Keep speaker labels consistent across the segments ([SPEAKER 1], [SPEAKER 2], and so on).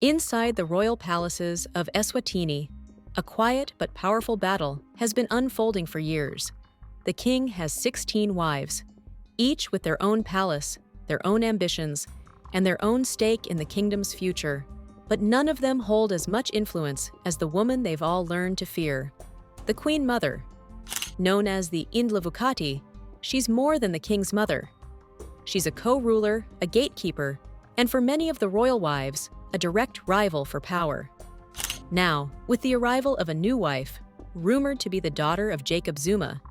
[SPEAKER 1] Inside the royal palaces of Eswatini, a quiet but powerful battle has been unfolding for years. The king has 16 wives, each with their own palace, their own ambitions, and their own stake in the kingdom's future. But none of them hold as much influence as the woman they've all learned to fear, the Queen Mother. Known as the Indlovukati, she's more than the king's mother. She's a co-ruler, a gatekeeper, and for many of the royal wives, a direct rival for power. Now, with the arrival of a new wife, rumored to be the daughter of Jacob Zuma,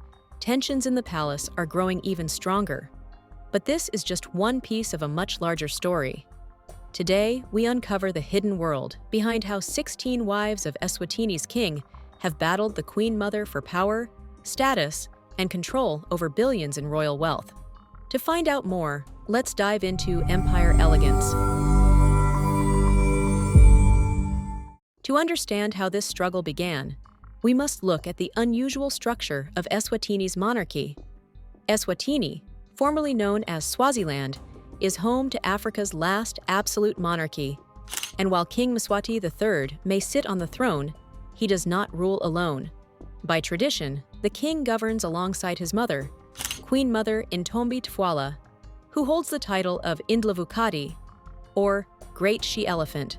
[SPEAKER 1] tensions in the palace are growing even stronger. But this is just one piece of a much larger story. Today, we uncover the hidden world behind how 16 wives of Eswatini's king have battled the Queen Mother for power, status, and control over billions in royal wealth. To find out more, let's dive into Empire Elegance. To understand how this struggle began, we must look at the unusual structure of Eswatini's monarchy. Eswatini, formerly known as Swaziland, is home to Africa's last absolute monarchy. And while King Mswati III may sit on the throne, he does not rule alone. By tradition, the king governs alongside his mother, Queen Mother Intombi Tfwala, who holds the title of Indlovukati, or Great She-Elephant.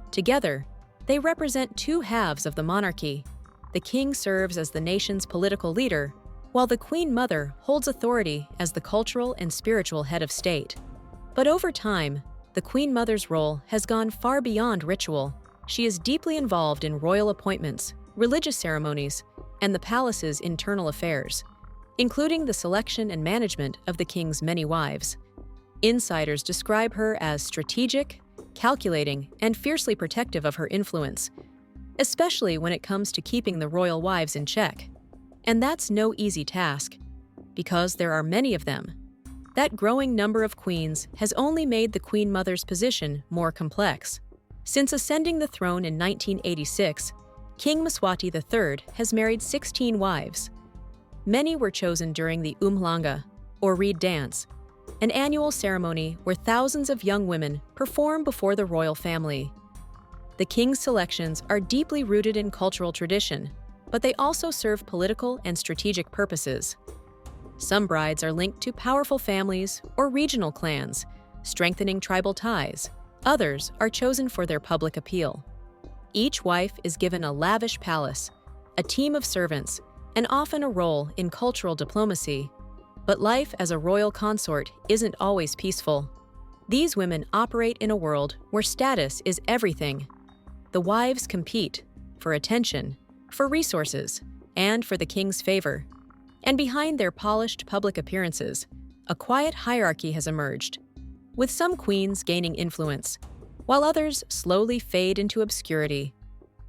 [SPEAKER 1] Together, they represent two halves of the monarchy. The king serves as the nation's political leader, while the Queen Mother holds authority as the cultural and spiritual head of state. But over time, the Queen Mother's role has gone far beyond ritual. She is deeply involved in royal appointments, religious ceremonies, and the palace's internal affairs, including the selection and management of the king's many wives. Insiders describe her as strategic, calculating, and fiercely protective of her influence, especially when it comes to keeping the royal wives in check. And that's no easy task, because there are many of them. That growing number of queens has only made the Queen Mother's position more complex. Since ascending the throne in 1986, King Mswati III has married 16 wives. Many were chosen during the Umhlanga, or reed dance, an annual ceremony where thousands of young women perform before the royal family. The king's selections are deeply rooted in cultural tradition, but they also serve political and strategic purposes. Some brides are linked to powerful families or regional clans, strengthening tribal ties. Others are chosen for their public appeal. Each wife is given a lavish palace, a team of servants, and often a role in cultural diplomacy. But life as a royal consort isn't always peaceful. These women operate in a world where status is everything. The wives compete for attention, for resources, and for the king's favor. And behind their polished public appearances, a quiet hierarchy has emerged, with some queens gaining influence, while others slowly fade into obscurity.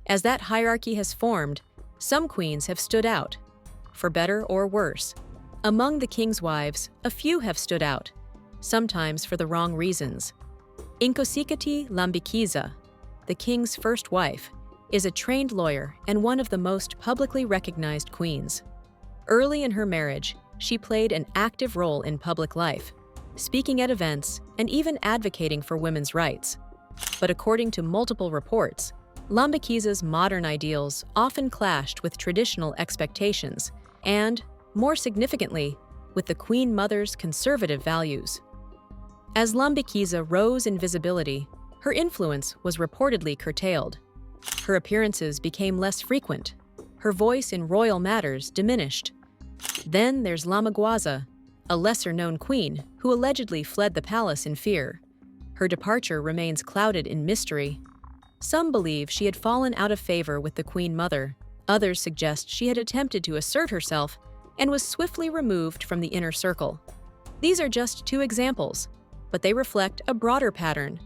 [SPEAKER 1] As that hierarchy has formed, some queens have stood out, for better or worse. Among the king's wives, a few have stood out, sometimes for the wrong reasons. Nkosikazi Lambikiza, the king's first wife, is a trained lawyer and one of the most publicly recognized queens. Early in her marriage, she played an active role in public life, speaking at events and even advocating for women's rights. But according to multiple reports, Lambikiza's modern ideals often clashed with traditional expectations and, more significantly, with the Queen Mother's conservative values. As Lambikiza rose in visibility, her influence was reportedly curtailed. Her appearances became less frequent. Her voice in royal matters diminished. Then there's Lamagwaza, a lesser-known queen who allegedly fled the palace in fear. Her departure remains clouded in mystery. Some believe she had fallen out of favor with the Queen Mother. Others suggest she had attempted to assert herself and was swiftly removed from the inner circle. These are just two examples, but they reflect a broader pattern.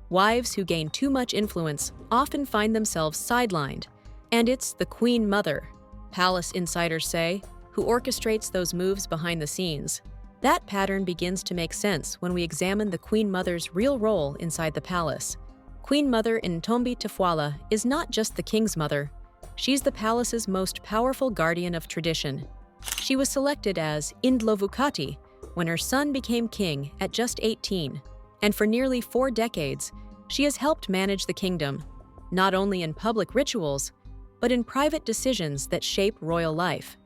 [SPEAKER 1] Wives who gain too much influence often find themselves sidelined, and it's the Queen Mother, palace insiders say, who orchestrates those moves behind the scenes. That pattern begins to make sense when we examine the Queen Mother's real role inside the palace. Queen Mother Intombi Tfwala is not just the king's mother. She's the palace's most powerful guardian of tradition. She was selected as Indlovukati when her son became king at just 18, and for nearly 4 decades, She has helped manage the kingdom, not only in public rituals, but in private decisions that shape royal life.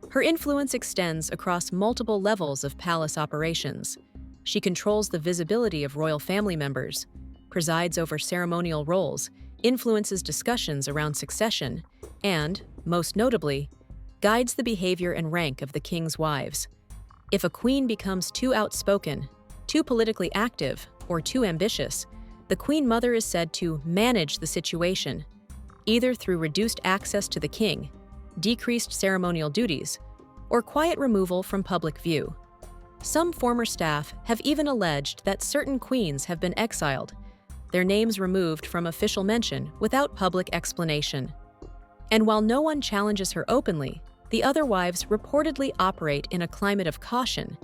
[SPEAKER 1] Her influence extends across multiple levels of palace operations. She controls the visibility of royal family members, presides over ceremonial roles, influences discussions around succession, and, most notably, guides the behavior and rank of the king's wives. If a queen becomes too outspoken, too politically active, or too ambitious, the Queen Mother is said to manage the situation, either through reduced access to the king, decreased ceremonial duties, or quiet removal from public view. Some former staff have even alleged that certain queens have been exiled, their names removed from official mention without public explanation. And while no one challenges her openly, the other wives reportedly operate in a climate of caution,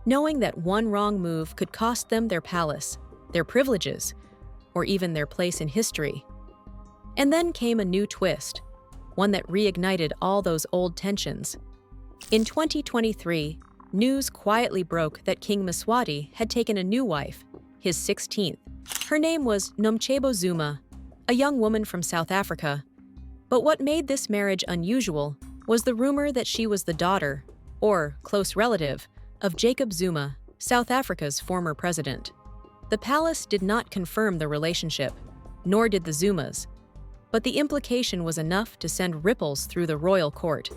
[SPEAKER 1] knowing that one wrong move could cost them their palace, their privileges, or even their place in history. And then came a new twist, one that reignited all those old tensions. In 2023, news quietly broke that King Mswati had taken a new wife, his 16th. Her name was Nomchebo Zuma, a young woman from South Africa. But what made this marriage unusual was the rumor that she was the daughter, or close relative, of Jacob Zuma, South Africa's former president. The palace did not confirm the relationship, nor did the Zumas, but the implication was enough to send ripples through the royal court.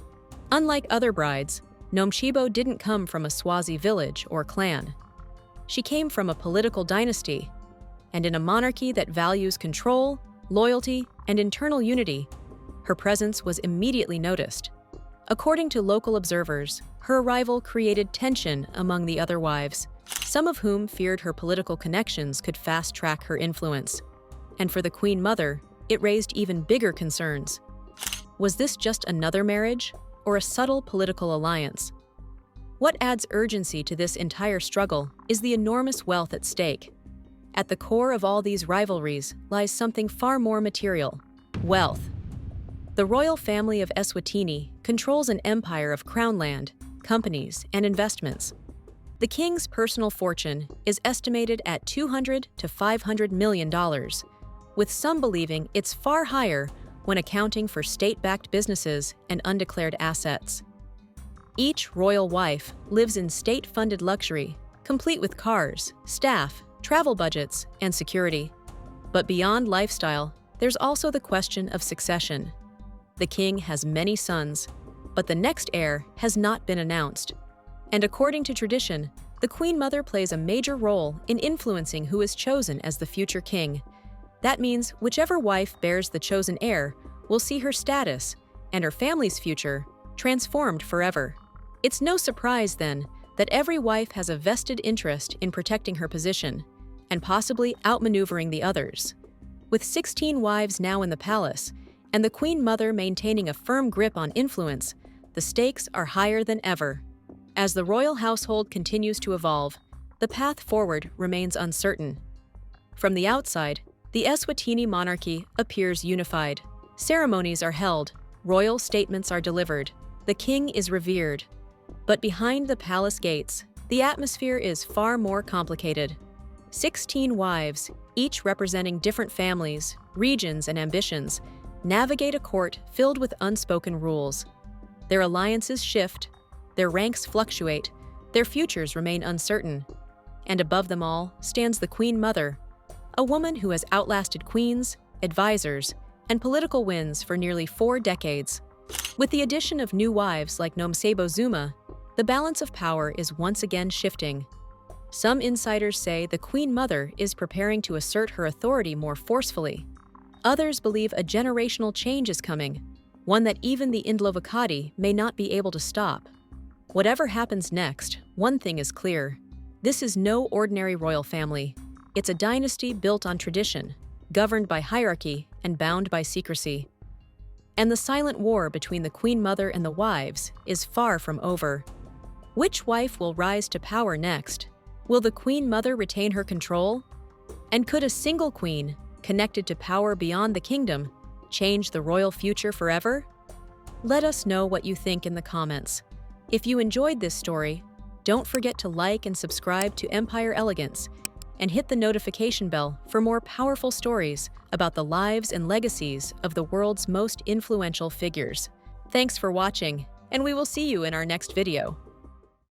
[SPEAKER 1] Unlike other brides, Nomchebo didn't come from a Swazi village or clan. She came from a political dynasty, and in a monarchy that values control, loyalty, and internal unity, her presence was immediately noticed. According to local observers, her arrival created tension among the other wives, some of whom feared her political connections could fast-track her influence. And for the Queen Mother, it raised even bigger concerns. Was this just another marriage, or a subtle political alliance? What adds urgency to this entire struggle is the enormous wealth at stake. At the core of all these rivalries lies something far more material: wealth. The royal family of Eswatini controls an empire of crown land, companies, and investments. The king's personal fortune is estimated at $200 to $500 million, with some believing it's far higher when accounting for state-backed businesses and undeclared assets. Each royal wife lives in state-funded luxury, complete with cars, staff, travel budgets, and security. But beyond lifestyle, there's also the question of succession. The king has many sons, but the next heir has not been announced. And according to tradition, the Queen Mother plays a major role in influencing who is chosen as the future king. That means whichever wife bears the chosen heir will see her status and her family's future transformed forever. It's no surprise, then, that every wife has a vested interest in protecting her position and possibly outmaneuvering the others. With 16 wives now in the palace, and the Queen Mother maintaining a firm grip on influence, the stakes are higher than ever. As the royal household continues to evolve, the path forward remains uncertain. From the outside, the Eswatini monarchy appears unified. Ceremonies are held, royal statements are delivered, the king is revered. But behind the palace gates, the atmosphere is far more complicated. 16 wives, each representing different families, regions, and ambitions, navigate a court filled with unspoken rules. Their alliances shift, their ranks fluctuate, their futures remain uncertain. And above them all stands the Queen Mother, a woman who has outlasted queens, advisors, and political wins for nearly 4 decades. With the addition of new wives like Nomchebo Zuma, the balance of power is once again shifting. Some insiders say the Queen Mother is preparing to assert her authority more forcefully. Others believe a generational change is coming, one that even the Indlovukati may not be able to stop. Whatever happens next, one thing is clear: this is no ordinary royal family. It's a dynasty built on tradition, governed by hierarchy and bound by secrecy. And the silent war between the Queen Mother and the wives is far from over. Which wife will rise to power next? Will the Queen Mother retain her control? And could a single queen, connected to power beyond the kingdom, change the royal future forever? Let us know what you think in the comments. If you enjoyed this story, don't forget to like and subscribe to Empire Elegance and hit the notification bell for more powerful stories about the lives and legacies of the world's most influential figures. Thanks for watching, and we will see you in our next video.